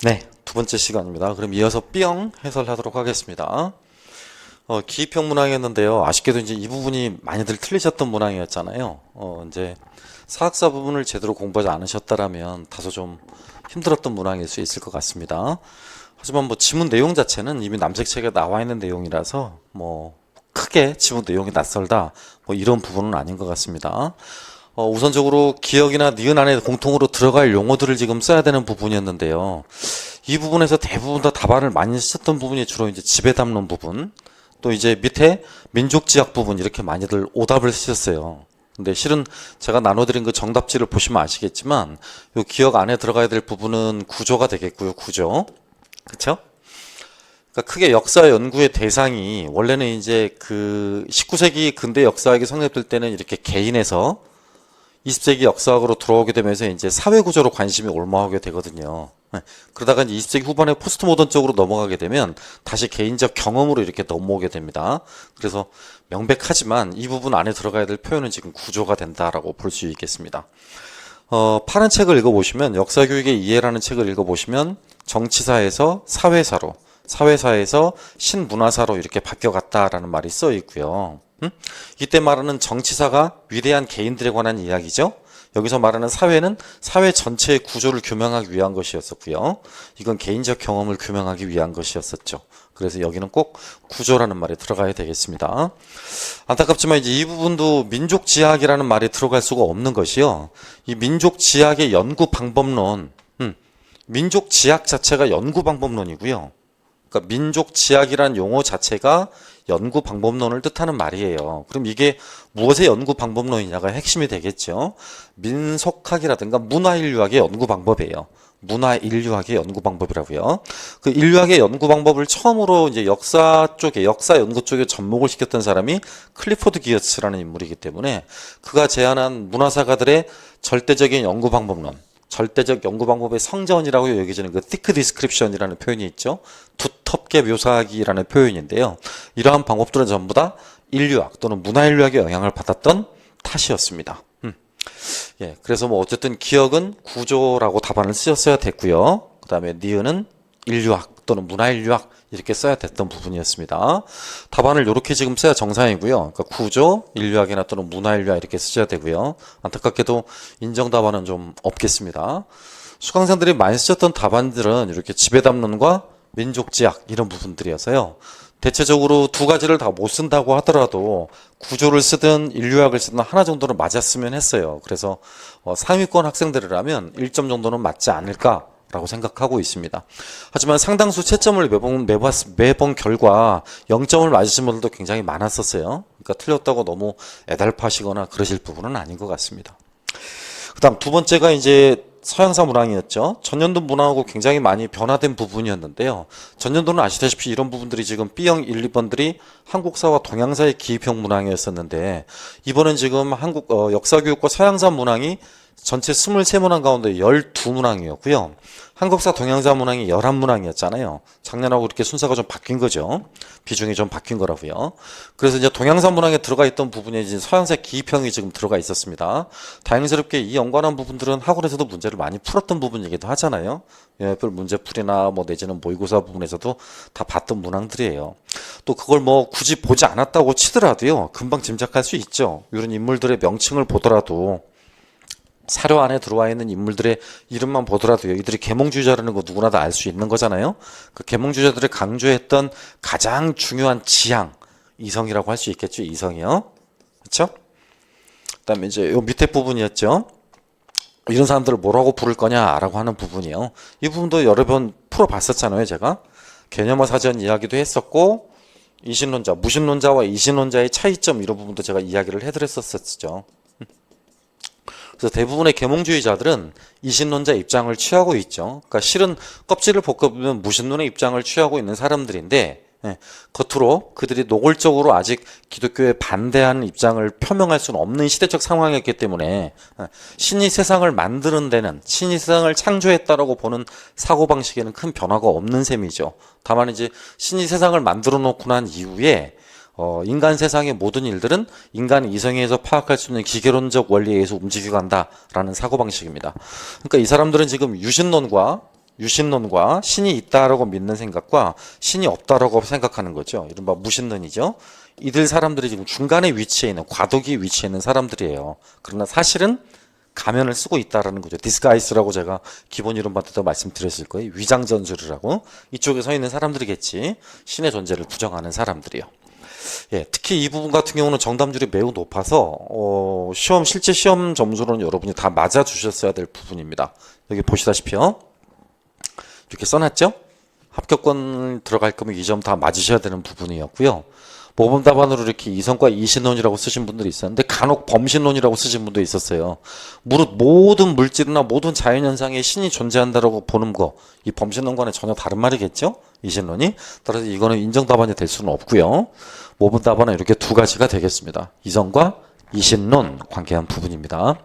네, 두 번째 시간입니다. 그럼 이어서 B형 해설하도록 하겠습니다. 기입형 문항이었는데요. 아쉽게도 이제 이 부분이 많이들 틀리셨던 문항이었잖아요. 이제 사학사 부분을 제대로 공부하지 않으셨다라면 다소 좀 힘들었던 문항일 수 있을 것 같습니다. 하지만 뭐 지문 내용 자체는 이미 남색책에 나와 있는 내용이라서 뭐 크게 지문 내용이 낯설다 뭐 이런 부분은 아닌 것 같습니다. 우선적으로 기억이나 니은 안에 공통으로 들어갈 용어들을 지금 써야 되는 부분이었는데요. 이 부분에서 대부분 다 답안을 많이 쓰셨던 부분이 주로 이제 지배 담론 부분, 또 이제 밑에 민족지학 부분 이렇게 많이들 오답을 쓰셨어요. 근데 실은 제가 나눠드린 그 정답지를 보시면 아시겠지만 이 기억 안에 들어가야 될 부분은 구조가 되겠고요. 구조. 그쵸? 그러니까 크게 역사 연구의 대상이 원래는 이제 그 19세기 근대 역사학이 성립될 때는 이렇게 개인에서 20세기 역사학으로 들어오게 되면서 이제 사회 구조로 관심이 올라오게 되거든요. 그러다가 이제 20세기 후반에 포스트 모던 쪽으로 넘어가게 되면 다시 개인적 경험으로 이렇게 넘어오게 됩니다. 그래서 명백하지만 이 부분 안에 들어가야 될 표현은 지금 구조가 된다라고 볼 수 있겠습니다. 파란 책을 읽어보시면 역사교육의 이해라는 책을 읽어보시면 정치사에서 사회사로, 사회사에서 신문화사로 이렇게 바뀌어갔다라는 말이 써 있고요. 이때 말하는 정치사가 위대한 개인들에 관한 이야기죠. 여기서 말하는 사회는 사회 전체의 구조를 규명하기 위한 것이었었고요. 이건 개인적 경험을 규명하기 위한 것이었었죠. 그래서 여기는 꼭 구조라는 말이 들어가야 되겠습니다. 안타깝지만 이제 이 부분도 민족지학이라는 말이 들어갈 수가 없는 것이요. 이 민족지학의 연구 방법론, 민족지학 자체가 연구 방법론이고요. 그러니까 민족지학이란 용어 자체가 연구 방법론을 뜻하는 말이에요. 그럼 이게 무엇의 연구 방법론이냐가 핵심이 되겠죠. 민속학이라든가 문화인류학의 연구 방법이에요. 문화인류학의 연구 방법이라고요. 그 인류학의 연구 방법을 처음으로 이제 역사 쪽에, 역사 연구 쪽에 접목을 시켰던 사람이 클리포드 기어츠라는 인물이기 때문에 그가 제안한 문화사가들의 절대적인 연구 방법론, 절대적 연구 방법의 성전이라고 여겨지는 그 thick description이라는 표현이 있죠. 두텁게 묘사하기라는 표현인데요. 이러한 방법들은 전부 다 인류학 또는 문화인류학의 영향을 받았던 탓이었습니다. 예, 그래서 뭐 어쨌든 기억은 구조라고 답안을 쓰셨어야 됐고요. 그 다음에 니은은 인류학 또는 문화인류학 이렇게 써야 됐던 부분이었습니다. 답안을 이렇게 지금 써야 정상이고요. 그러니까 구조, 인류학이나 또는 문화인류학 이렇게 쓰셔야 되고요. 안타깝게도 인정 답안은 좀 없겠습니다. 수강생들이 많이 쓰셨던 답안들은 이렇게 지배담론과 민족지학 이런 부분들이어서요. 대체적으로 두 가지를 다 못 쓴다고 하더라도 구조를 쓰든 인류학을 쓰든 하나 정도는 맞았으면 했어요. 그래서 상위권 학생들이라면 1점 정도는 맞지 않을까라고 생각하고 있습니다. 하지만 상당수 채점을 매번 결과 0점을 맞으신 분들도 굉장히 많았었어요. 그러니까 틀렸다고 너무 애달파시거나 그러실 부분은 아닌 것 같습니다. 그 다음 두 번째가 이제 서양사 문항이었죠. 전년도 문항하고 굉장히 많이 변화된 부분이었는데요. 전년도는 아시다시피 이런 부분들이 지금 B형 1, 2번들이 한국사와 동양사의 기입형 문항이었었는데 이번은 지금 한국 역사교육과 서양사 문항이 전체 23문항 가운데 12문항이었고요. 한국사 동양사 문항이 11문항이었잖아요. 작년하고 이렇게 순서가 좀 바뀐 거죠. 비중이 좀 바뀐 거라고요. 그래서 이제 동양사 문항에 들어가 있던 부분에 이제 서양사 기입형이 지금 들어가 있었습니다. 다행스럽게 이 연관한 부분들은 학원에서도 문제를 많이 풀었던 부분이기도 하잖아요. 별 문제풀이나 뭐 내지는 모의고사 부분에서도 다 봤던 문항들이에요. 또 그걸 뭐 굳이 보지 않았다고 치더라도요. 금방 짐작할 수 있죠. 이런 인물들의 명칭을 보더라도 사료 안에 들어와 있는 인물들의 이름만 보더라도요. 이들이 계몽주의자라는 거 누구나 다 알 수 있는 거잖아요. 그 계몽주의자들이 강조했던 가장 중요한 지향, 이성이라고 할 수 있겠죠. 이성이요. 그렇죠? 그다음에 이제 요 밑에 부분이었죠. 이런 사람들을 뭐라고 부를 거냐라고 하는 부분이요. 이 부분도 여러 번 풀어봤었잖아요. 제가 개념화 사전 이야기도 했었고 이신론자, 무신론자와 이신론자의 차이점 이런 부분도 제가 이야기를 해드렸었죠. 그래서 대부분의 계몽주의자들은 이신론자 입장을 취하고 있죠. 그러니까 실은 껍질을 벗겨보면 무신론의 입장을 취하고 있는 사람들인데 겉으로 그들이 노골적으로 아직 기독교에 반대하는 입장을 표명할 수는 없는 시대적 상황이었기 때문에 신이 세상을 만드는 데는 신이 세상을 창조했다라고 보는 사고방식에는 큰 변화가 없는 셈이죠. 다만 이제 신이 세상을 만들어 놓고 난 이후에 인간 세상의 모든 일들은 인간 이성에서 파악할 수 있는 기계론적 원리에 의해서 움직여간다라는 사고방식입니다. 그러니까 이 사람들은 지금 유신론과 유신론과 신이 있다라고 믿는 생각과 신이 없다라고 생각하는 거죠. 이른바 무신론이죠. 이들 사람들이 지금 중간에 위치해 있는, 과도기 위치해 있는 사람들이에요. 그러나 사실은 가면을 쓰고 있다라는 거죠. 디스가이스라고 제가 기본 이론 받을 때 말씀드렸을 거예요. 위장 전술이라고. 이쪽에 서 있는 사람들이겠지. 신의 존재를 부정하는 사람들이요. 예, 특히 이 부분 같은 경우는 정답률이 매우 높아서 실제 시험 점수로는 여러분이 다 맞아 주셨어야 될 부분입니다. 여기 보시다시피요. 이렇게 써놨죠? 합격권 들어갈 거면 이 점 다 맞으셔야 되는 부분이었고요. 모범 답안으로 이렇게 이성과 이신론이라고 쓰신 분들이 있었는데 간혹 범신론이라고 쓰신 분도 있었어요. 무릇 모든 물질이나 모든 자연현상에 신이 존재한다라고 보는 거, 이 범신론과는 전혀 다른 말이겠죠? 이신론이. 따라서 이거는 인정 답안이 될 수는 없고요. 모범 답안은 이렇게 두 가지가 되겠습니다. 이성과 이신론 관계한 부분입니다.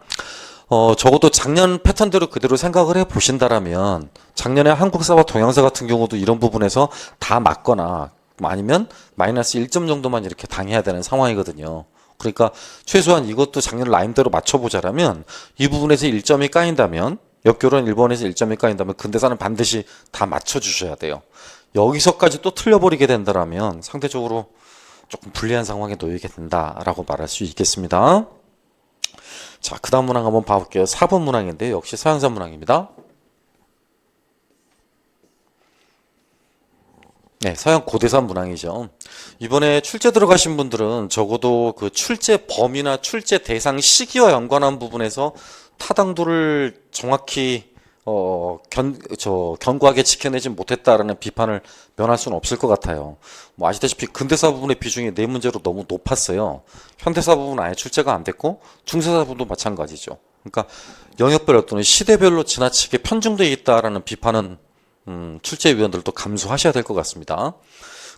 적어도 작년 패턴대로 그대로 생각을 해 보신다라면 작년에 한국사와 동양사 같은 경우도 이런 부분에서 다 맞거나 아니면 마이너스 1점 정도만 이렇게 당해야 되는 상황이거든요. 그러니까 최소한 이것도 작년 라임대로 맞춰보자라면 이 부분에서 1점이 까인다면, 역교련 1번에서 1점이 까인다면 근대사는 반드시 다 맞춰주셔야 돼요. 여기서까지 또 틀려버리게 된다면 상대적으로 조금 불리한 상황에 놓이게 된다라고 말할 수 있겠습니다. 자, 그 다음 문항 한번 봐볼게요. 4번 문항인데요. 역시 서양사 문항입니다. 네, 서양 고대사 문항이죠. 이번에 출제 들어가신 분들은 적어도 그 출제 범위나 출제 대상 시기와 연관한 부분에서 타당도를 정확히 견고하게 지켜내지 못했다라는 비판을 면할 수는 없을 것 같아요. 뭐 아시다시피 근대사 부분의 비중이 네 문제로 너무 높았어요. 현대사 부분은 아예 출제가 안 됐고 중세사 부분도 마찬가지죠. 그러니까 영역별 또는 시대별로 지나치게 편중되어 있다라는 비판은 출제위원들도 감수하셔야 될 것 같습니다.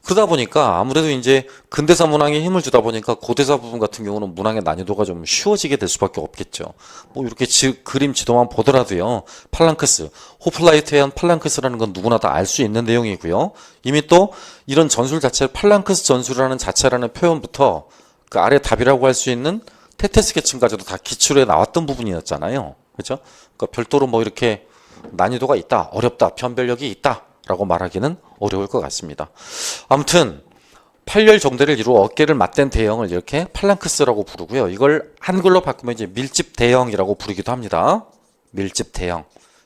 그러다 보니까 아무래도 이제 근대사 문항에 힘을 주다 보니까 고대사 부분 같은 경우는 문항의 난이도가 좀 쉬워지게 될 수밖에 없겠죠. 뭐 이렇게 그림 지도만 보더라도요. 팔랑크스, 호플라이트에 의한 팔랑크스라는 건 누구나 다 알 수 있는 내용이고요. 이미 또 이런 전술 자체, 팔랑크스 전술이라는 자체라는 표현부터 그 아래 답이라고 할 수 있는 테테스 계층까지도 다 기출에 나왔던 부분이었잖아요. 그렇죠? 그러니까 별도로 뭐 이렇게 난이도가 있다, 어렵다, 변별력이 있다 라고 말하기는 어려울 것 같습니다. 아무튼 8열 정대를 이루어 어깨를 맞댄 대형을 이렇게 팔랑크스라고 부르고요. 이걸 한글로 바꾸면 이제 밀집 대형이라고 부르기도 합니다. 밀집 대형.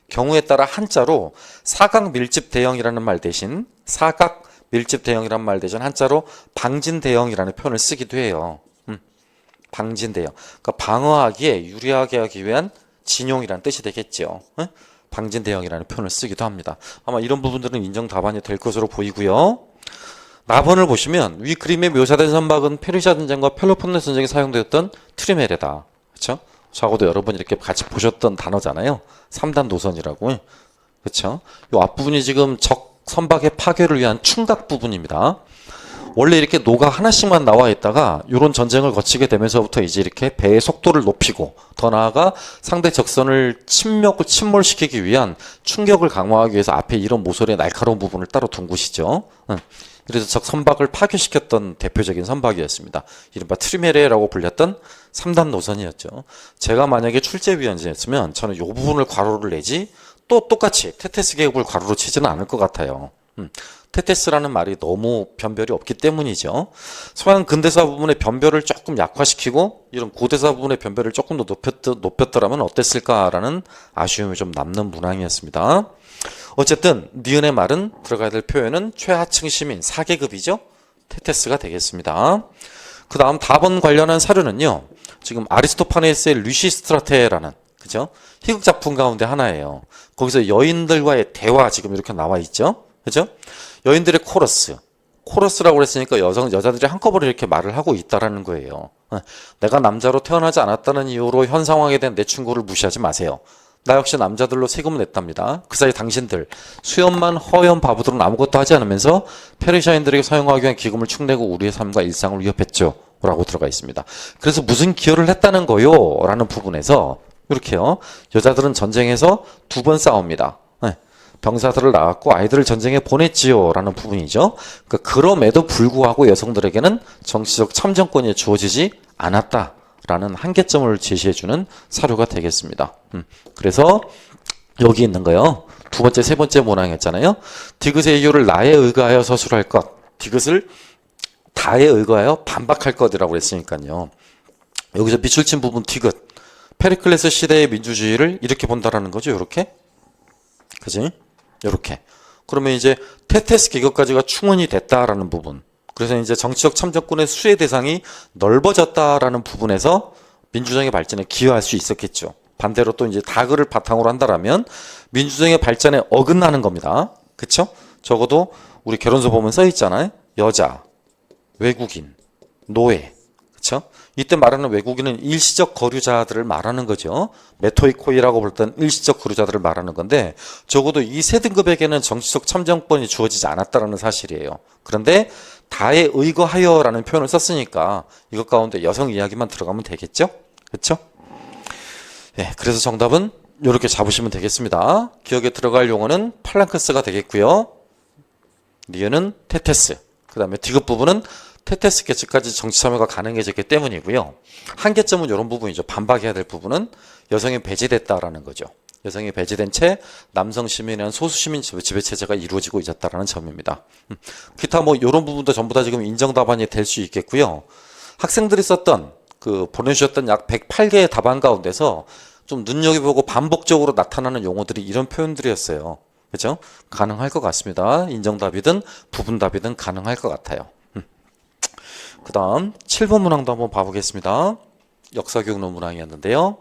경우에 따라 한자로 사각 밀집 대형이라는 말 대신 사각 밀집 대형이라는 말 대신 한자로 방진 대형이라는 표현을 쓰기도 해요. 방진 대형. 그러니까 방어하기에 유리하게 하기 위한 진용이라는 뜻이 되겠죠. 방진 대형이라는 표현을 쓰기도 합니다. 아마 이런 부분들은 인정 답안이 될 것으로 보이고요. 나번을 보시면 위 그림에 묘사된 선박은 페르시아 전쟁과 펠로폰네소 전쟁에 사용되었던 트리메레다. 그렇죠? 적어도 여러분이 이렇게 같이 보셨던 단어잖아요. 3단 노선이라고. 그렇죠? 이 앞부분이 지금 적 선박의 파괴를 위한 충각 부분입니다. 원래 이렇게 노가 하나씩만 나와 있다가 이런 전쟁을 거치게 되면서부터 이제 이렇게 배의 속도를 높이고 더 나아가 상대 적선을 침몰시키기 위한 충격을 강화하기 위해서 앞에 이런 모서리의 날카로운 부분을 따로 둔 곳이죠. 그래서 적 선박을 파괴시켰던 대표적인 선박이었습니다. 이른바 트리메레라고 불렸던 3단 노선이었죠. 제가 만약에 출제위원이었으면 저는 이 부분을 괄호를 내지 또 똑같이 테테스 계급을 괄호로 치지는 않을 것 같아요. 테테스라는 말이 너무 변별이 없기 때문이죠. 서양 근대사 부분의 변별을 조금 약화시키고 이런 고대사 부분의 변별을 조금 더 높였더라면 어땠을까라는 아쉬움이 좀 남는 문항이었습니다. 어쨌든 니은의 말은 들어가야 될 표현은 최하층 시민 4계급이죠. 테테스가 되겠습니다. 그 다음 답원 관련한 사료는요. 지금 아리스토파네스의 루시스트라테라는 그죠? 희극 작품 가운데 하나예요. 거기서 여인들과의 대화 지금 이렇게 나와 있죠. 그죠? 여인들의 코러스라고 그랬으니까 여자들이 한꺼번에 이렇게 말을 하고 있다라는 거예요. 내가 남자로 태어나지 않았다는 이유로 현 상황에 대한 내 충고를 무시하지 마세요. 나 역시 남자들로 세금을 냈답니다. 그 사이 당신들 수염만 허연 바보들은 아무것도 하지 않으면서 페르시아인들에게 사용하기 위한 기금을 축내고 우리의 삶과 일상을 위협했죠. 라고 들어가 있습니다. 그래서 무슨 기여를 했다는 거요? 라는 부분에서 이렇게요. 여자들은 전쟁에서 2번 싸웁니다. 병사들을 낳았고 아이들을 전쟁에 보냈지요 라는 부분이죠. 그러니까 그럼에도 불구하고 여성들에게는 정치적 참정권이 주어지지 않았다라는 한계점을 제시해주는 사료가 되겠습니다. 그래서 여기 있는 거요. 두 번째, 세 번째 문항이었잖아요. 디귿의 이유를 나에 의거하여 서술할 것, 디귿을 다에 의거하여 반박할 것이라고 했으니까요. 여기서 밑줄 친 부분 디귿, 페리클레스 시대의 민주주의를 이렇게 본다라는 거죠. 이렇게, 그지? 이렇게. 그러면 이제 테테스 계급까지가 충원이 됐다라는 부분. 그래서 이제 정치적 참정권의 수혜 대상이 넓어졌다라는 부분에서 민주정의 발전에 기여할 수 있었겠죠. 반대로 또 이제 다그를 바탕으로 한다라면 민주정의 발전에 어긋나는 겁니다. 그쵸? 적어도 우리 결혼서 보면 써 있잖아요. 여자, 외국인, 노예. 그쵸? 이때 말하는 외국인은 일시적 거류자들을 말하는 거죠. 메토이코이라고 볼 때는 일시적 거류자들을 말하는 건데 적어도 이 세 등급에게는 정치적 참정권이 주어지지 않았다는 사실이에요. 그런데 다에 의거하여라는 표현을 썼으니까 이것 가운데 여성 이야기만 들어가면 되겠죠? 그렇죠? 네, 그래서 정답은 이렇게 잡으시면 되겠습니다. 기억에 들어갈 용어는 팔랑크스가 되겠고요. 니은은 테테스. 그 다음에 디귿 부분은 테테스 계층까지 정치 참여가 가능해졌기 때문이고요. 한계점은 이런 부분이죠. 반박해야 될 부분은 여성이 배제됐다라는 거죠. 여성이 배제된 채 남성 시민에 대한 소수 시민 지배 체제가 이루어지고 있었다라는 점입니다. 기타 뭐 이런 부분도 전부 다 지금 인정 답안이 될 수 있겠고요. 학생들이 썼던 보내주셨던 약 108개의 답안 가운데서 좀 눈여겨보고 반복적으로 나타나는 용어들이 이런 표현들이었어요. 그죠? 가능할 것 같습니다. 인정답이든 부분답이든 가능할 것 같아요. 그 다음 7번 문항도 한번 봐보겠습니다. 역사교육론 문항이었는데요.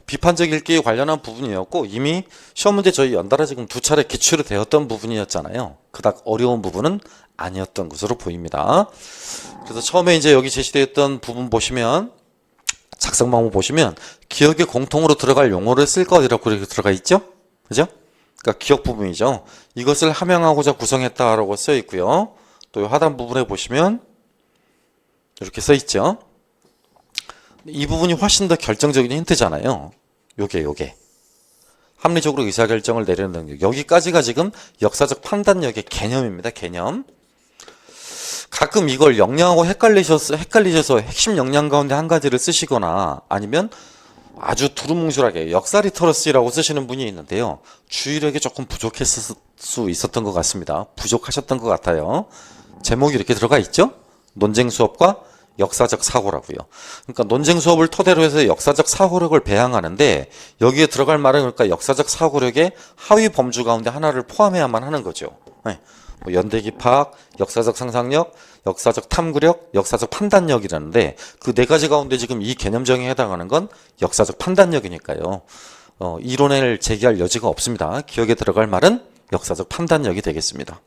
비판적 읽기에 관련한 부분이었고 이미 시험 문제 저희 연달아 지금 두 차례 기출이 되었던 부분이었잖아요. 그닥 어려운 부분은 아니었던 것으로 보입니다. 그래서 처음에 이제 여기 제시되었던 부분 보시면 작성 방법 보시면 기억에 공통으로 들어갈 용어를 쓸 것이라고 이렇게 들어가 있죠? 그죠? 그러니까 기억 부분이죠. 이것을 함양하고자 구성했다라고 써 있고요. 또 하단 부분에 보시면 이렇게 써 있죠. 이 부분이 훨씬 더 결정적인 힌트잖아요. 요게. 합리적으로 의사결정을 내리는 능력. 여기까지가 지금 역사적 판단력의 개념입니다. 개념. 가끔 이걸 역량하고 헷갈리셔서 핵심 역량 가운데 한 가지를 쓰시거나 아니면 아주 두루뭉술하게 역사 리터러시라고 쓰시는 분이 있는데요. 주의력이 조금 부족했을 수 있었던 것 같습니다. 부족하셨던 것 같아요. 제목이 이렇게 들어가 있죠? 논쟁 수업과 역사적 사고라고요. 그러니까 논쟁 수업을 토대로 해서 역사적 사고력을 배양하는데 여기에 들어갈 말은 그러니까 역사적 사고력의 하위 범주 가운데 하나를 포함해야만 하는 거죠. 네. 뭐 연대기 파악, 역사적 상상력, 역사적 탐구력, 역사적 판단력이라는데 그 네 가지 가운데 지금 이 개념 정의에 해당하는 건 역사적 판단력이니까요. 이론을 제기할 여지가 없습니다. 기억에 들어갈 말은 역사적 판단력이 되겠습니다.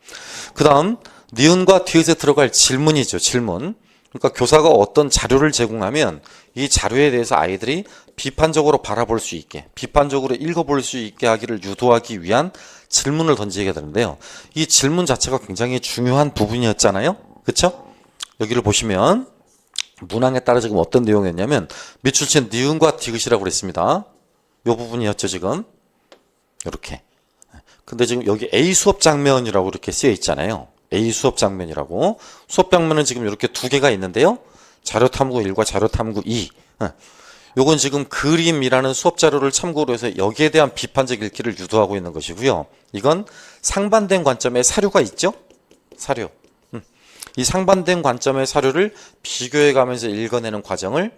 그 다음 니은과 디귿에 들어갈 질문이죠. 질문. 그러니까 교사가 어떤 자료를 제공하면 이 자료에 대해서 아이들이 비판적으로 바라볼 수 있게, 비판적으로 읽어볼 수 있게 하기를 유도하기 위한 질문을 던지게 되는데요. 이 질문 자체가 굉장히 중요한 부분이었잖아요. 그쵸? 여기를 보시면 문항에 따라 지금 어떤 내용이었냐면 밑줄 친 니은과 디귿이라고 그랬습니다. 이 부분이었죠. 지금 이렇게. 근데 지금 여기 A 수업 장면이라고 이렇게 쓰여 있잖아요. A 수업 장면이라고. 수업 장면은 지금 이렇게 두 개가 있는데요. 자료탐구 1과 자료탐구 2. 요건 지금 그림이라는 수업 자료를 참고로 해서 여기에 대한 비판적 읽기를 유도하고 있는 것이고요. 이건 상반된 관점의 사료가 있죠? 사료. 이 상반된 관점의 사료를 비교해 가면서 읽어내는 과정을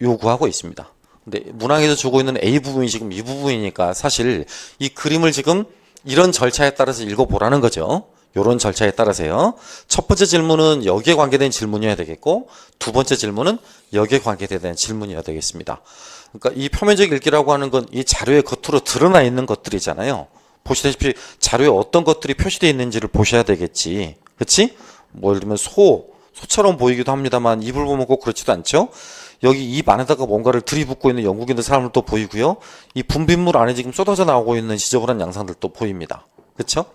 요구하고 있습니다. 근데 문항에서 주고 있는 A 부분이 지금 이 부분이니까 사실 이 그림을 지금 이런 절차에 따라서 읽어보라는 거죠. 이런 절차에 따라서요. 첫 번째 질문은 여기에 관계된 질문이어야 되겠고 두 번째 질문은 여기에 관계된 질문이어야 되겠습니다. 그러니까 이 표면적 읽기라고 하는 건 이 자료의 겉으로 드러나 있는 것들이잖아요. 보시다시피 자료에 어떤 것들이 표시되어 있는지를 보셔야 되겠지. 그렇지? 뭐 예를 들면 소처럼 보이기도 합니다만 입을 보면 꼭 그렇지도 않죠. 여기 입 안에다가 뭔가를 들이붓고 있는 영국인들 사람을 또 보이고요. 이 분빗물 안에 지금 쏟아져 나오고 있는 지저분한 양상들도 보입니다. 그렇죠?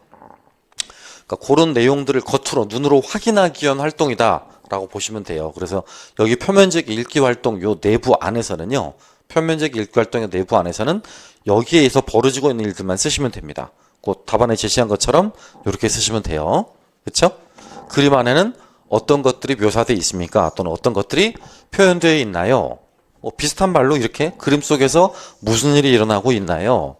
그러니까 그런 내용들을 겉으로 눈으로 확인하기 위한 활동이다 라고 보시면 돼요. 그래서 여기 표면적 읽기 활동 요 내부 안에서는요. 표면적 읽기 활동의 내부 안에서는 여기에서 벌어지고 있는 일들만 쓰시면 됩니다. 그 답안에 제시한 것처럼 이렇게 쓰시면 돼요. 그렇죠? 그림 안에는 어떤 것들이 묘사되어 있습니까? 또는 어떤 것들이 표현되어 있나요? 비슷한 말로 이렇게 그림 속에서 무슨 일이 일어나고 있나요?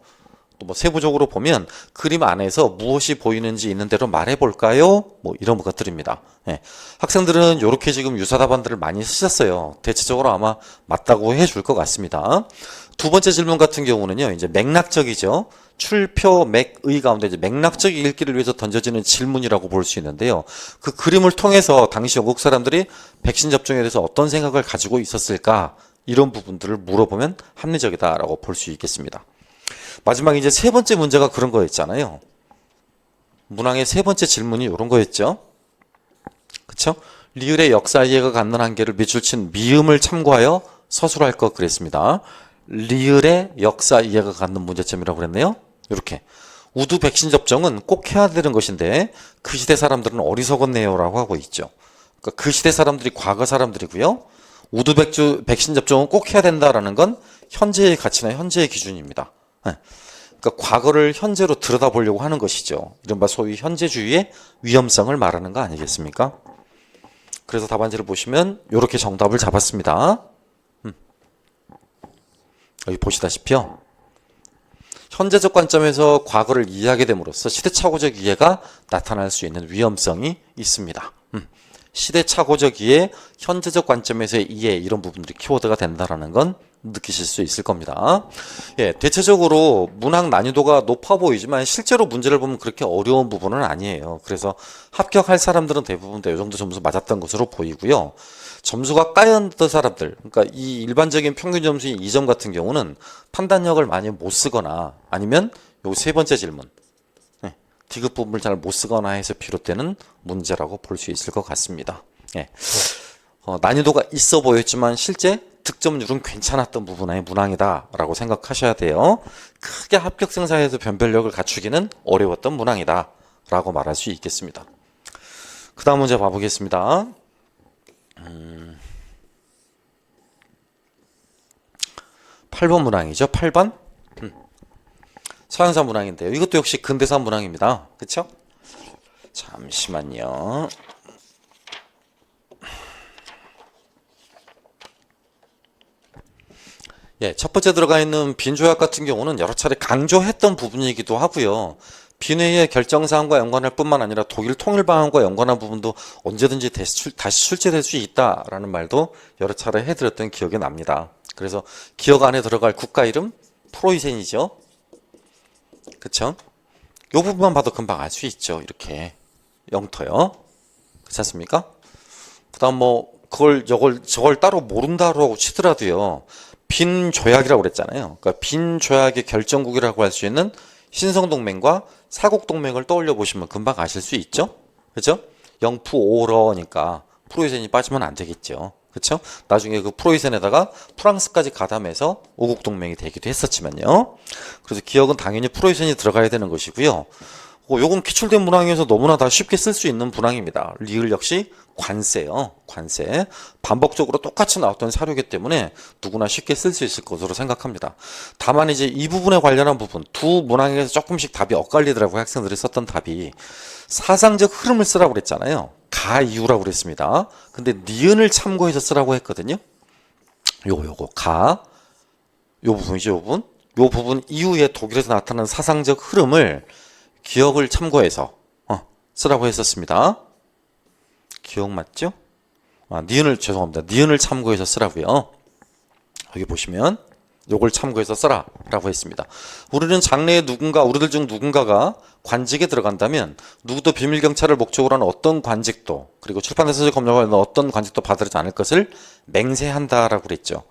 또 뭐 세부적으로 보면 그림 안에서 무엇이 보이는지 있는 대로 말해 볼까요? 뭐 이런 것들입니다. 예. 학생들은 이렇게 지금 유사 답안들을 많이 쓰셨어요. 대체적으로 아마 맞다고 해줄 것 같습니다. 두 번째 질문 같은 경우는요, 이제 맥락적이죠. 출표 맥의 가운데 이제 맥락적 읽기를 위해서 던져지는 질문이라고 볼 수 있는데요. 그 그림을 통해서 당시 영국 사람들이 백신 접종에 대해서 어떤 생각을 가지고 있었을까? 이런 부분들을 물어보면 합리적이다라고 볼 수 있겠습니다. 마지막 이제 세 번째 문제가 그런 거였잖아요. 문항의 세 번째 질문이 이런 거였죠. 그쵸? 리을의 역사 이해가 갖는 한계를 밑줄 친 미음을 참고하여 서술할 것 그랬습니다. 리을의 역사 이해가 갖는 문제점이라고 그랬네요. 이렇게 우두 백신 접종은 꼭 해야 되는 것인데 그 시대 사람들은 어리석었네요 라고 하고 있죠. 그러니까 그 시대 사람들이 과거 사람들이고요. 우두 백신 접종은 꼭 해야 된다라는 건 현재의 가치나 현재의 기준입니다. 그러니까 과거를 현재로 들여다보려고 하는 것이죠. 이른바 소위 현재주의의 위험성을 말하는 거 아니겠습니까? 그래서 답안지를 보시면 이렇게 정답을 잡았습니다. 여기 보시다시피요. 현재적 관점에서 과거를 이해하게 됨으로써 시대착오적 이해가 나타날 수 있는 위험성이 있습니다. 시대착오적 이해, 현재적 관점에서의 이해 이런 부분들이 키워드가 된다는 건 느끼실 수 있을 겁니다. 예, 대체적으로 문학 난이도가 높아 보이지만 실제로 문제를 보면 그렇게 어려운 부분은 아니에요. 그래서 합격할 사람들은 대부분 이 정도 점수 맞았던 것으로 보이고요. 점수가 까였던 사람들, 그러니까 이 일반적인 평균 점수인 2점 같은 경우는 판단력을 많이 못 쓰거나 아니면 요 세 번째 질문, 디귿 부분을 잘 못 쓰거나 해서 비롯되는 문제라고 볼 수 있을 것 같습니다. 예. 난이도가 있어 보였지만 실제 득점률은 괜찮았던 부분의 문항이다라고 생각하셔야 돼요. 크게 합격 생사에서 변별력을 갖추기는 어려웠던 문항이다라고 말할 수 있겠습니다. 그 다음 문제 봐보겠습니다. 8번 문항이죠. 8번 서양사 문항인데요. 이것도 역시 근대사 문항입니다. 그쵸? 잠시만요. 예, 첫 번째 들어가 있는 빈조약 같은 경우는 여러 차례 강조했던 부분이기도 하고요. 빈회의 결정사항과 연관할 뿐만 아니라 독일 통일방안과 연관한 부분도 언제든지 다시 출제될 수 있다라는 말도 여러 차례 해드렸던 기억이 납니다. 그래서 기억 안에 들어갈 국가 이름 프로이센이죠. 그쵸? 요 부분만 봐도 금방 알 수 있죠. 이렇게 영터요. 그렇지 않습니까? 그 다음 뭐 저걸 따로 모른다고 치더라도요. 빈 조약이라고 그랬잖아요. 그러니까 빈 조약의 결정국이라고 할 수 있는 신성동맹과 사국동맹을 떠올려 보시면 금방 아실 수 있죠. 그죠? 영프 오러니까 프로이센이 빠지면 안 되겠죠. 그렇죠? 나중에 그 프로이센에다가 프랑스까지 가담해서 오국동맹이 되기도 했었지만요. 그래서 기억은 당연히 프로이센이 들어가야 되는 것이고요. 요건 기출된 문항에서 너무나 다 쉽게 쓸 수 있는 문항입니다. 리을 역시 관세요. 관세. 반복적으로 똑같이 나왔던 사료이기 때문에 누구나 쉽게 쓸 수 있을 것으로 생각합니다. 다만 이제 이 부분에 관련한 부분, 두 문항에서 조금씩 답이 엇갈리더라고요. 학생들이 썼던 답이. 사상적 흐름을 쓰라고 그랬잖아요. 가 이유라고 그랬습니다. 근데 니은을 참고해서 쓰라고 했거든요. 요거 가. 요 부분이죠, 요 부분. 요 부분 이후에 독일에서 나타난 사상적 흐름을 기억을 참고해서 쓰라고 했었습니다. 기억 맞죠? 죄송합니다. 니은을 참고해서 쓰라고요. 여기 보시면 요걸 참고해서 써라 라고 했습니다. 우리는 장래에 우리들 중 누군가가 관직에 들어간다면 누구도 비밀경찰을 목적으로 하는 어떤 관직도 그리고 출판사적 검역하는 어떤 관직도 받아들이지 않을 것을 맹세한다라고 그랬죠.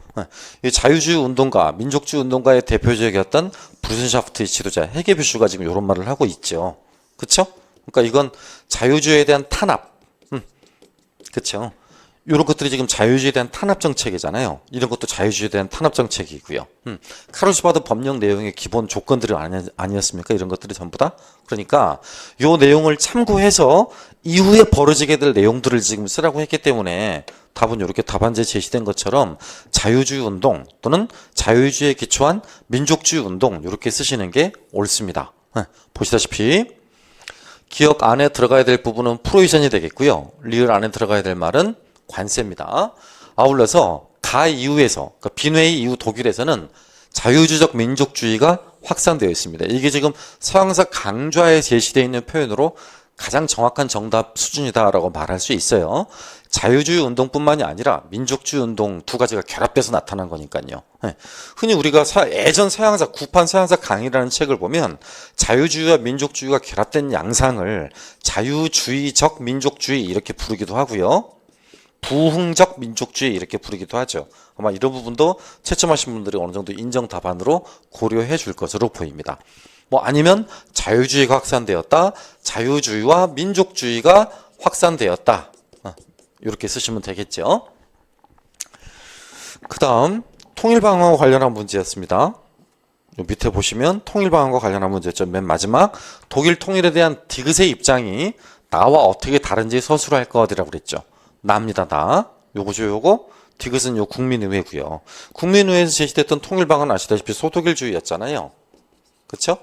이 자유주의 운동가, 민족주의 운동가의 대표적이었던 브루젠샤프트의 지도자 헤게뷰슈가 지금 이런 말을 하고 있죠. 그쵸? 그러니까 이건 자유주의에 대한 탄압. 그쵸? 이런 것들이 지금 자유주의에 대한 탄압 정책이잖아요. 이런 것도 자유주의에 대한 탄압 정책이고요. 카루스바드 법령 내용의 기본 조건들이 아니었습니까? 이런 것들이 전부 다. 그러니까 이 내용을 참고해서 이후에 벌어지게 될 내용들을 지금 쓰라고 했기 때문에 답은 이렇게 답안지에 제시된 것처럼 자유주의 운동 또는 자유주의에 기초한 민족주의 운동 이렇게 쓰시는 게 옳습니다. 보시다시피 기억 안에 들어가야 될 부분은 프로이센이 되겠고요. 리을 안에 들어가야 될 말은 관세입니다. 아울러서 가 이후에서, 그러니까 비뇌이 이후 독일에서는 자유주의적 민족주의가 확산되어 있습니다. 이게 지금 서양사 강좌에 제시되어 있는 표현으로 가장 정확한 정답 수준이다라고 말할 수 있어요. 자유주의 운동뿐만이 아니라 민족주의 운동 두 가지가 결합돼서 나타난 거니까요. 흔히 우리가 예전 서양사, 구판 서양사 강의라는 책을 보면 자유주의와 민족주의가 결합된 양상을 자유주의적 민족주의 이렇게 부르기도 하고요. 부흥적 민족주의 이렇게 부르기도 하죠. 아마 이런 부분도 채점하신 분들이 어느 정도 인정 답안으로 고려해 줄 것으로 보입니다. 뭐 아니면 자유주의가 확산되었다, 자유주의와 민족주의가 확산되었다. 이렇게 쓰시면 되겠죠. 그 다음 통일방황과 관련한 문제였습니다. 요 밑에 보시면 통일방황과 관련한 문제였죠. 맨 마지막 독일 통일에 대한 디귿의 입장이 나와 어떻게 다른지 서술할 것이라고 그랬죠. 나입니다. 나. 요거죠. 요거. 디귿은 요 국민의회고요. 국민의회에서 제시됐던 통일방안은 아시다시피 소독일주의였잖아요. 그쵸?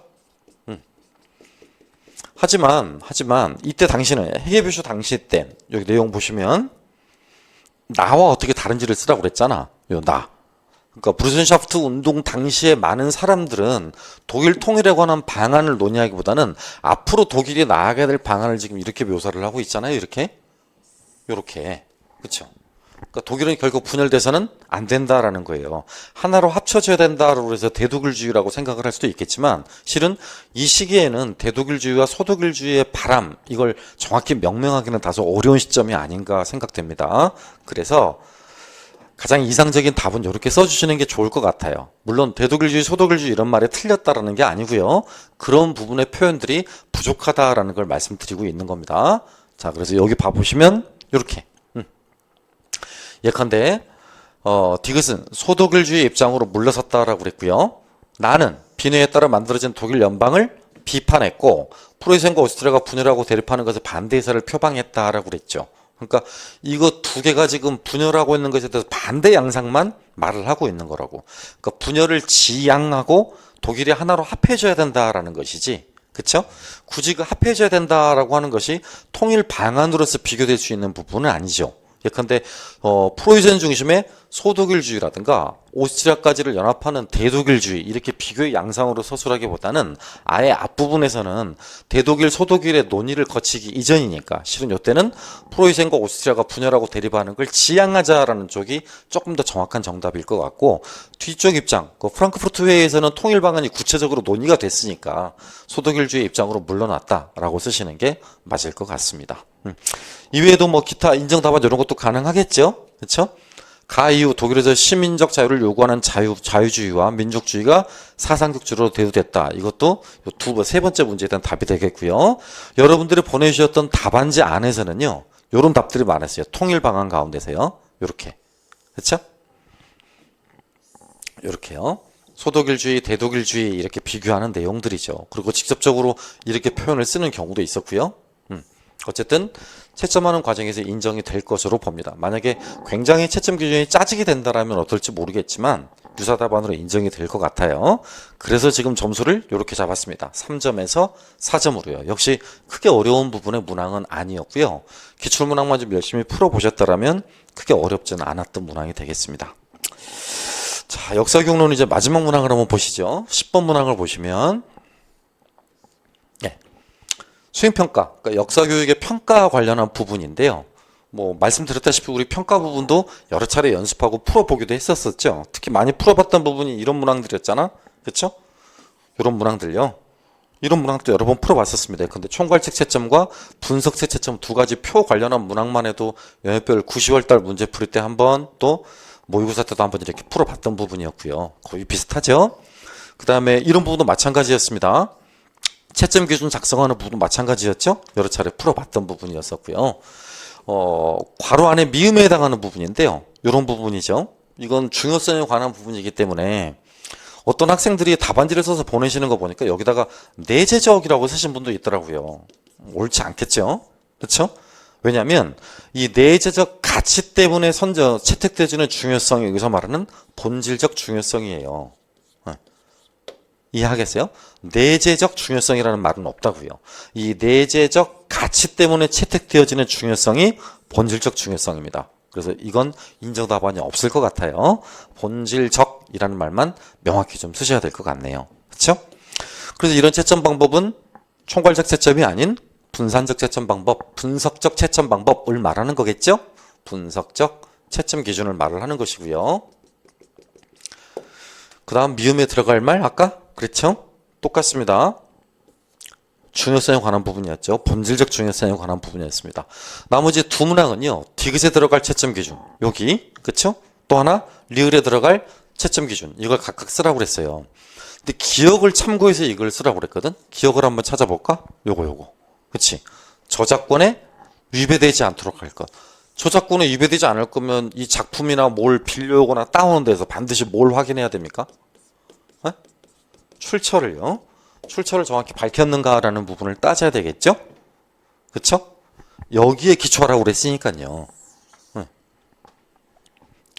하지만 이때 당시는 해계표시 당시 때 여기 내용 보시면 나와 어떻게 다른지를 쓰라고 그랬잖아. 요 나. 그러니까 브루젠샤프트 운동 당시에 많은 사람들은 독일 통일에 관한 방안을 논의하기보다는 앞으로 독일이 나아가야 될 방안을 지금 이렇게 묘사를 하고 있잖아요. 이렇게. 요렇게. 그렇죠? 그러니까 독일은 결국 분열돼서는 안 된다라는 거예요. 하나로 합쳐져야 된다라고 해서 대독일주의라고 생각을 할 수도 있겠지만 실은 이 시기에는 대독일주의와 소독일주의의 바람 이걸 정확히 명명하기는 다소 어려운 시점이 아닌가 생각됩니다. 그래서 가장 이상적인 답은 이렇게 써주시는 게 좋을 것 같아요. 물론 대독일주의, 소독일주의 이런 말에 틀렸다라는 게 아니고요. 그런 부분의 표현들이 부족하다라는 걸 말씀드리고 있는 겁니다. 자, 그래서 여기 봐보시면 이렇게 예컨대 디귿은 소독일주의 입장으로 물러섰다라고 그랬고요. 나는 비뇌에 따라 만들어진 독일 연방을 비판했고 프로이센과 오스트리아가 분열하고 대립하는 것에 반대 의사를 표방했다라고 그랬죠. 그러니까 이거 두 개가 지금 분열하고 있는 것에 대해서 반대 양상만 말을 하고 있는 거라고. 그러니까 분열을 지양하고 독일이 하나로 합해져야 된다라는 것이지. 그렇죠? 굳이 그 합해져야 된다라고 하는 것이 통일 방안으로서 비교될 수 있는 부분은 아니죠. 예컨대 프로이센 중심의 소독일주의라든가 오스트리아까지를 연합하는 대독일주의 이렇게 비교의 양상으로 서술하기보다는 아예 앞부분에서는 대독일, 소독일의 논의를 거치기 이전이니까 실은 이때는 프로이센과 오스트리아가 분열하고 대립하는 걸 지양하자라는 쪽이 조금 더 정확한 정답일 것 같고 뒤쪽 입장, 그 프랑크푸르트 회의에서는 통일 방안이 구체적으로 논의가 됐으니까 소독일주의 입장으로 물러났다라고 쓰시는 게 맞을 것 같습니다. 이외에도 뭐 기타 인정 답안 이런 것도 가능하겠죠. 그렇죠? 가 이후 독일에서 시민적 자유를 요구하는 자유주의와 민족주의가 사상적 주로 대두됐다. 이것도 세 번째 문제에 대한 답이 되겠고요. 여러분들이 보내주셨던 답안지 안에서는요. 이런 답들이 많았어요. 통일 방안 가운데서요. 이렇게. 그렇죠? 이렇게요. 소독일주의, 대독일주의 이렇게 비교하는 내용들이죠. 그리고 직접적으로 이렇게 표현을 쓰는 경우도 있었고요. 어쨌든 채점하는 과정에서 인정이 될 것으로 봅니다. 만약에 굉장히 채점 기준이 짜지게 된다면 어떨지 모르겠지만 유사 답안으로 인정이 될 것 같아요. 그래서 지금 점수를 이렇게 잡았습니다. 3점에서 4점으로요. 역시 크게 어려운 부분의 문항은 아니었고요. 기출문항만 좀 열심히 풀어보셨다면 크게 어렵지는 않았던 문항이 되겠습니다. 자, 역사교육론 이제 마지막 문항을 한번 보시죠. 10번 문항을 보시면 수행평가, 그러니까 역사교육의 평가 관련한 부분인데요. 뭐 말씀드렸다시피 우리 평가 부분도 여러 차례 연습하고 풀어보기도 했었었죠. 특히 많이 풀어봤던 부분이 이런 문항들이었잖아. 그렇죠? 이런 문항들요. 이런 문항도 여러 번 풀어봤었습니다. 근데 총괄책 채점과 분석책 채점 두 가지 표 관련한 문항만 해도 영역별 9, 10월달 문제 풀 때 한 번 또 모의고사 때도 한 번 이렇게 풀어봤던 부분이었고요. 거의 비슷하죠? 그 다음에 이런 부분도 마찬가지였습니다. 채점 기준 작성하는 부분 마찬가지였죠. 여러 차례 풀어봤던 부분이었었고요. 괄호 안에 미음에 해당하는 부분인데요. 이런 부분이죠. 이건 중요성에 관한 부분이기 때문에 어떤 학생들이 답안지를 써서 보내시는 거 보니까 여기다가 내재적이라고 쓰신 분도 있더라고요. 옳지 않겠죠. 그렇죠? 왜냐하면 이 내재적 가치 때문에 채택되지는 중요성이 여기서 말하는 본질적 중요성이에요. 이해하겠어요? 내재적 중요성이라는 말은 없다고요. 이 내재적 가치 때문에 채택되어지는 중요성이 본질적 중요성입니다. 그래서 이건 인정 답안이 없을 것 같아요. 본질적이라는 말만 명확히 좀 쓰셔야 될 것 같네요. 그렇죠? 그래서 이런 채점 방법은 총괄적 채점이 아닌 분산적 채점 방법, 분석적 채점 방법을 말하는 거겠죠? 분석적 채점 기준을 말을 하는 것이고요. 그 다음 미음에 들어갈 말 아까 그렇죠? 똑같습니다. 중요성에 관한 부분이었죠. 본질적 중요성에 관한 부분이었습니다. 나머지 두 문항은요. 디귿에 들어갈 채점 기준 여기 그렇죠? 또 하나 리을에 들어갈 채점 기준 이걸 각각 쓰라고 그랬어요. 근데 기억을 참고해서 이걸 쓰라고 그랬거든. 기억을 한번 찾아볼까? 요거 그치? 저작권에 위배되지 않도록 할 것. 저작권에 위배되지 않을 거면 이 작품이나 뭘 빌려오거나 따오는 데서 반드시 뭘 확인해야 됩니까? 네? 출처를요. 출처를 정확히 밝혔는가라는 부분을 따져야 되겠죠? 그쵸? 여기에 기초하라고 그랬으니까요. 네.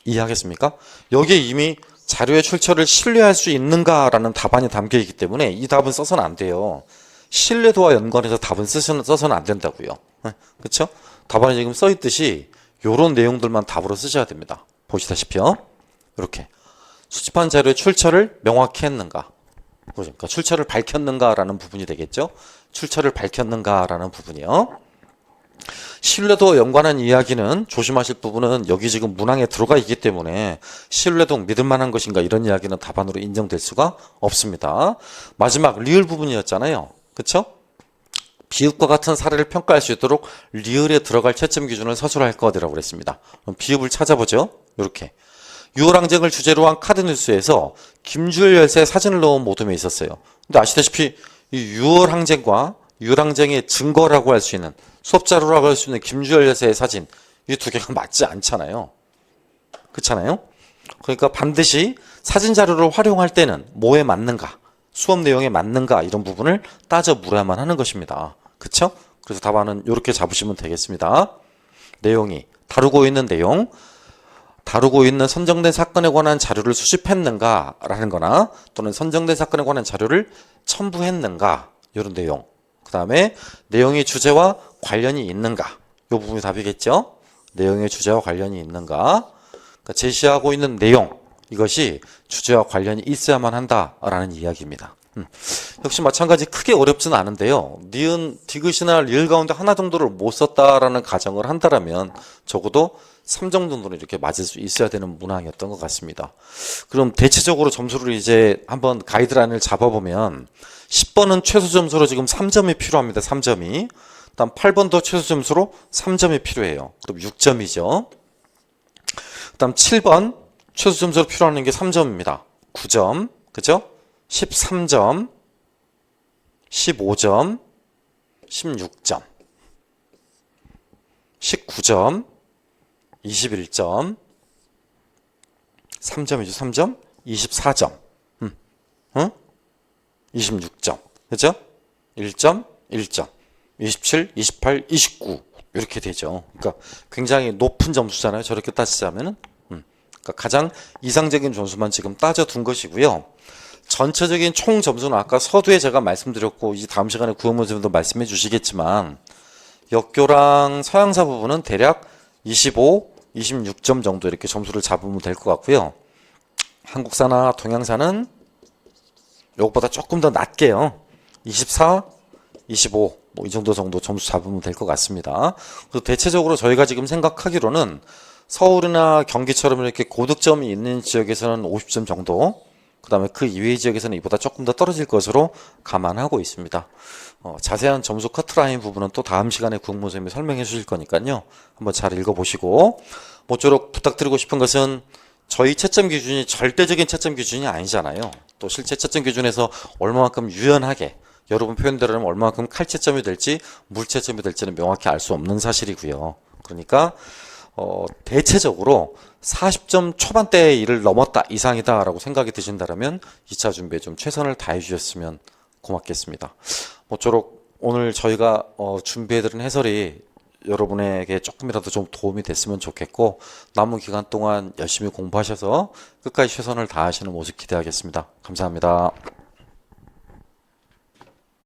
이해하겠습니까? 여기에 이미 자료의 출처를 신뢰할 수 있는가라는 답안이 담겨 있기 때문에 이 답은 써서는 안 돼요. 신뢰도와 연관해서 답은 써서는 안 된다고요. 네. 그쵸? 답안에 지금 써 있듯이 요런 내용들만 답으로 쓰셔야 됩니다. 보시다시피요. 이렇게 수집한 자료의 출처를 명확히 했는가? 그러니까 출처를 밝혔는가라는 부분이 되겠죠. 출처를 밝혔는가라는 부분이요. 신뢰도와 연관한 이야기는 조심하실 부분은 여기 지금 문항에 들어가 있기 때문에 신뢰도 믿을 만한 것인가 이런 이야기는 답안으로 인정될 수가 없습니다. 마지막 리을 부분이었잖아요. 그렇죠? 비읍과 같은 사례를 평가할 수 있도록 리을에 들어갈 채점 기준을 서술할 것이라고 그랬습니다. 그럼 비읍을 찾아보죠. 이렇게 유월항쟁을 주제로 한 카드뉴스에서 김주열 열사의 사진을 넣은 모둠에 있었어요. 근데 아시다시피 이 유월항쟁과 유월항쟁의 증거라고 할 수 있는 수업자료라고 할 수 있는 김주열 열사의 사진 이 두 개가 맞지 않잖아요. 그렇잖아요. 그러니까 반드시 사진 자료를 활용할 때는 뭐에 맞는가 수업 내용에 맞는가 이런 부분을 따져 물어야만 하는 것입니다. 그렇죠? 그래서 답안은 이렇게 잡으시면 되겠습니다. 내용이 다루고 있는 내용 다루고 있는 선정된 사건에 관한 자료를 수집했는가 라는 거나 또는 선정된 사건에 관한 자료를 첨부했는가 이런 내용 그 다음에 내용의 주제와 관련이 있는가 이 부분이 답이겠죠. 내용의 주제와 관련이 있는가 그러니까 제시하고 있는 내용 이것이 주제와 관련이 있어야만 한다라는 이야기입니다. 역시 마찬가지 크게 어렵지는 않은데요. 니은, 디귿이나 리을 가운데 하나 정도를 못 썼다라는 가정을 한다면 적어도 3점 정도는 이렇게 맞을 수 있어야 되는 문항이었던 것 같습니다. 그럼 대체적으로 점수를 이제 한번 가이드라인을 잡아보면 10번은 최소 점수로 지금 3점이 필요합니다. 3점이. 다음 8번도 최소 점수로 3점이 필요해요. 그럼 6점이죠. 다음 7번 최소 점수로 필요한 게 3점입니다. 9점. 그죠? 13점. 15점. 16점. 19점. 21점. 3점이죠. 3점. 24점. 26점. 그죠? 1점. 1점. 27, 28, 29 이렇게 되죠. 그러니까 굉장히 높은 점수잖아요. 저렇게 따지자면은 그러니까 가장 이상적인 점수만 지금 따져둔 것이고요. 전체적인 총 점수는 아까 서두에 제가 말씀드렸고 이제 다음 시간에 구형문 선생님도 말씀해 주시겠지만 역교랑 서양사 부분은 대략 25, 26점 정도 이렇게 점수를 잡으면 될 것 같고요. 한국사나 동양사는 이것보다 조금 더 낮게요. 24, 25 뭐 이 정도 점수 잡으면 될 것 같습니다. 그래서 대체적으로 저희가 지금 생각하기로는 서울이나 경기처럼 이렇게 고득점이 있는 지역에서는 50점 정도 그 다음에 그 이외의 지역에서는 이보다 조금 더 떨어질 것으로 감안하고 있습니다. 자세한 점수 커트라인 부분은 또 다음 시간에 구형문 선생님이 설명해 주실 거니까요. 한번 잘 읽어보시고 모쪼록 부탁드리고 싶은 것은 저희 채점 기준이 절대적인 채점 기준이 아니잖아요. 또 실제 채점 기준에서 얼마만큼 유연하게 여러분 표현대로는 얼마만큼 칼채점이 될지 물채점이 될지는 명확히 알 수 없는 사실이고요. 그러니까 대체적으로 40점 초반대의 일을 넘었다 이상이다 라고 생각이 드신다면 2차 준비에 좀 최선을 다해 주셨으면 고맙겠습니다. 모쪼록 오늘 저희가 준비해드린 해설이 여러분에게 조금이라도 좀 도움이 됐으면 좋겠고 남은 기간 동안 열심히 공부하셔서 끝까지 최선을 다하시는 모습 기대하겠습니다. 감사합니다.